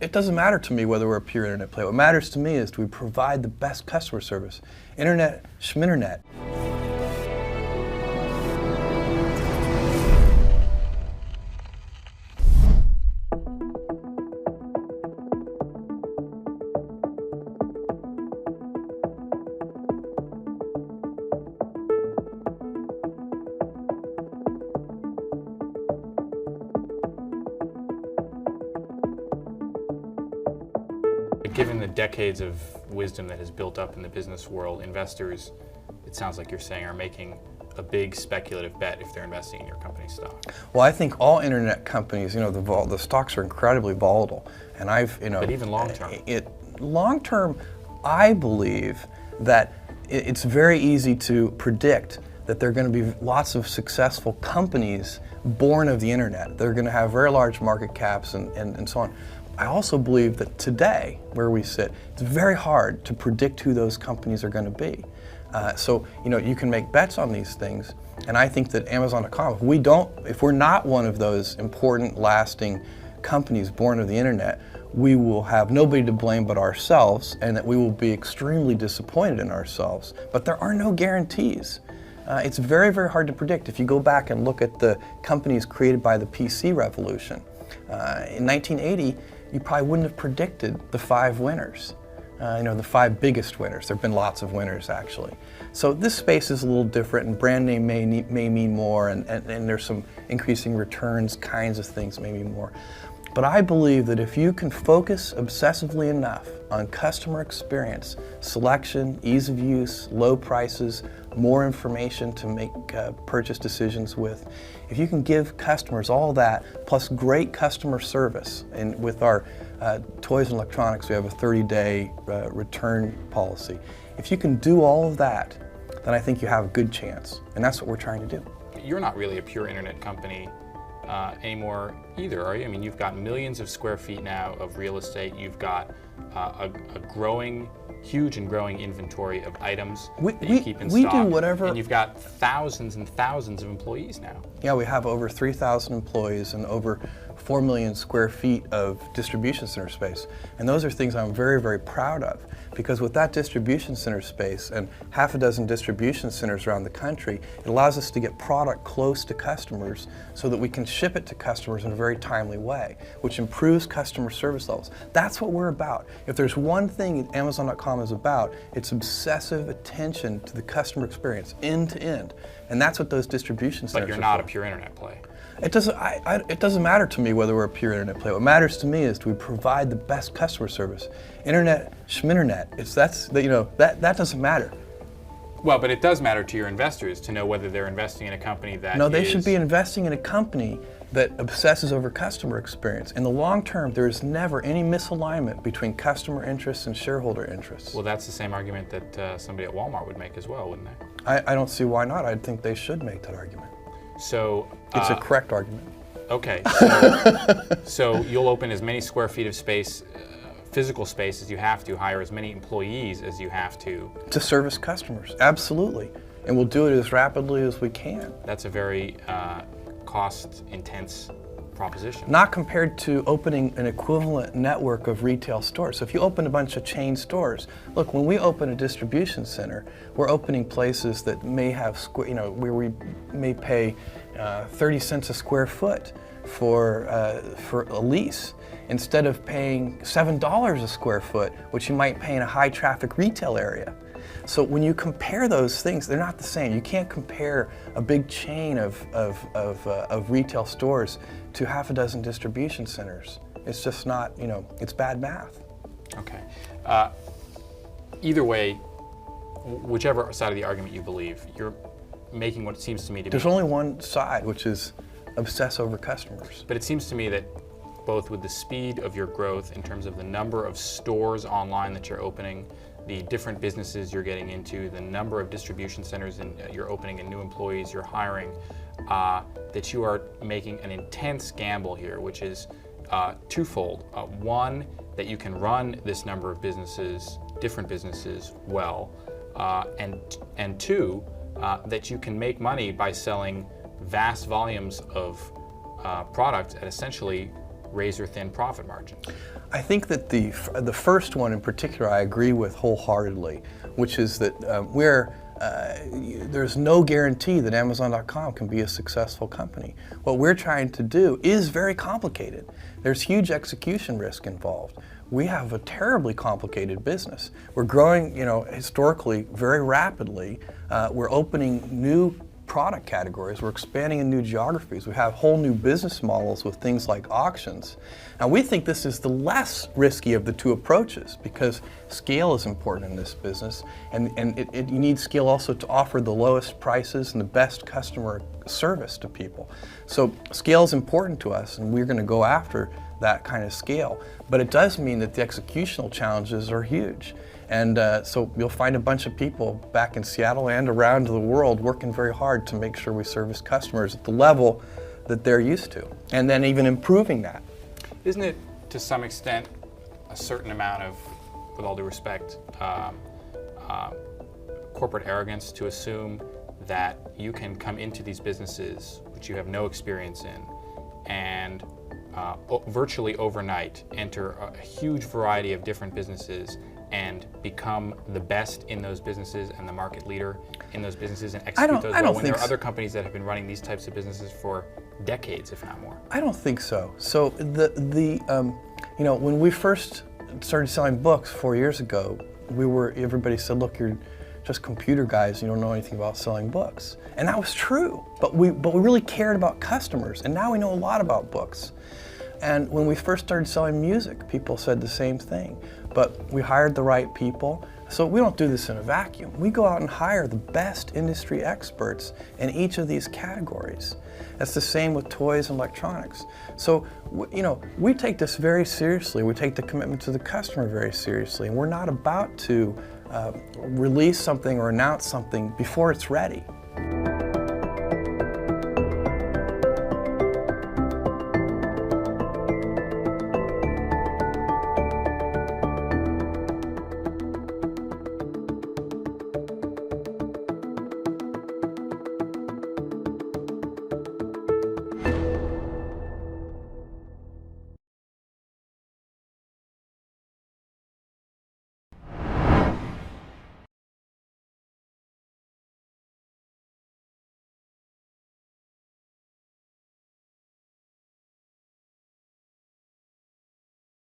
it doesn't matter to me whether we're a pure internet play. What matters to me is do we provide the best customer service? Internet, schminternet. Given the decades of wisdom that has built up in the business world, investors, it sounds like you're saying, are making a big speculative bet if they're investing in your company's stock. Well, I think all internet companies, the stocks are incredibly volatile, and But even long term. Long term, I believe that it's very easy to predict that there are going to be lots of successful companies born of the internet. They're going to have very large market caps and so on. I also believe that today, where we sit, it's very hard to predict who those companies are going to be. So you can make bets on these things, and I think that Amazon.com, if we're not one of those important, lasting companies born of the internet, we will have nobody to blame but ourselves, and that we will be extremely disappointed in ourselves. But there are no guarantees. It's very, very hard to predict. If you go back and look at the companies created by the PC revolution, in 1980, you probably wouldn't have predicted the 5 winners, the 5 biggest winners. There have been lots of winners, actually. So this space is a little different, and brand name may mean more, and there's some increasing returns kinds of things may mean more. But I believe that if you can focus obsessively enough on customer experience, selection, ease of use, low prices, more information to make purchase decisions with, if you can give customers all that, plus great customer service, and with our toys and electronics, we have a 30-day return policy. If you can do all of that, then I think you have a good chance, and that's what we're trying to do. You're not really a pure internet company anymore either, are you? I mean, you've got millions of square feet now of real estate. You've got a huge and growing inventory of items that you keep in stock. We do whatever. And you've got thousands and thousands of employees now. Yeah, we have over 3,000 employees and over 4 million square feet of distribution center space. And those are things I'm very, very proud of, because with that distribution center space and half a dozen distribution centers around the country, it allows us to get product close to customers so that we can ship it to customers in a very timely way, which improves customer service levels. That's what we're about. If there's one thing Amazon.com is about, it's obsessive attention to the customer experience, end to end. And that's what those distribution centers are. But you're not a pure internet play. It doesn't matter to me whether we're a pure internet play. What matters to me is do we provide the best customer service? Internet, schminternet. That doesn't matter. Well, but it does matter to your investors to know whether they're investing in a company that No, they should be investing in a company that obsesses over customer experience. In the long term, there is never any misalignment between customer interests and shareholder interests. Well, that's the same argument that somebody at Walmart would make as well, wouldn't they? I don't see why not. I think they should make that argument. So it's a correct argument. Okay, so you'll open as many square feet of space, physical space, as you have to, hire as many employees as you have to service customers, absolutely. And we'll do it as rapidly as we can. That's a very cost-intense proposition. Not compared to opening an equivalent network of retail stores. So if you open a bunch of chain stores, look, when we open a distribution center, we're opening places that may have, where we may pay 30 cents a square foot for a lease, instead of paying $7 a square foot, which you might pay in a high-traffic retail area. So when you compare those things, they're not the same. You can't compare a big chain of retail stores to half a dozen distribution centers. It's just not, it's bad math. Okay. Either way, whichever side of the argument you believe, you're making what seems to me to be... There's only one side, which is obsess over customers. But it seems to me that both with the speed of your growth in terms of the number of stores online that you're opening, the different businesses you're getting into, the number of distribution centers you're opening and new employees you're hiring, that you are making an intense gamble here, which is twofold. One, that you can run this number of businesses, different businesses, well, and two, that you can make money by selling vast volumes of product at essentially razor-thin profit margins? I think that the first one in particular I agree with wholeheartedly, which is that there's no guarantee that Amazon.com can be a successful company. What we're trying to do is very complicated. There's huge execution risk involved. We have a terribly complicated business. We're growing, historically very rapidly. We're opening new product categories. We're expanding in new geographies. We have whole new business models with things like auctions. Now we think this is the less risky of the two approaches because scale is important in this business, and you need scale also to offer the lowest prices and the best customer service to people. So scale is important to us, and we're going to go after that kind of scale. But it does mean that the executional challenges are huge. And so you'll find a bunch of people back in Seattle and around the world working very hard to make sure we service customers at the level that they're used to, and then even improving that. Isn't it, to some extent, a certain amount of, with all due respect, corporate arrogance to assume that you can come into these businesses, which you have no experience in, and virtually overnight enter a huge variety of different businesses and become the best in those businesses and the market leader in those businesses and execute those well when there are other companies that have been running these types of businesses for decades, if not more? I don't think so. So when we first started selling books 4 years ago, everybody said, look, you're just computer guys, you don't know anything about selling books. And that was true, but we really cared about customers, and now we know a lot about books. And when we first started selling music, people said the same thing. But we hired the right people. So we don't do this in a vacuum. We go out and hire the best industry experts in each of these categories. That's the same with toys and electronics. So, we take this very seriously. We take the commitment to the customer very seriously. And we're not about to release something or announce something before it's ready.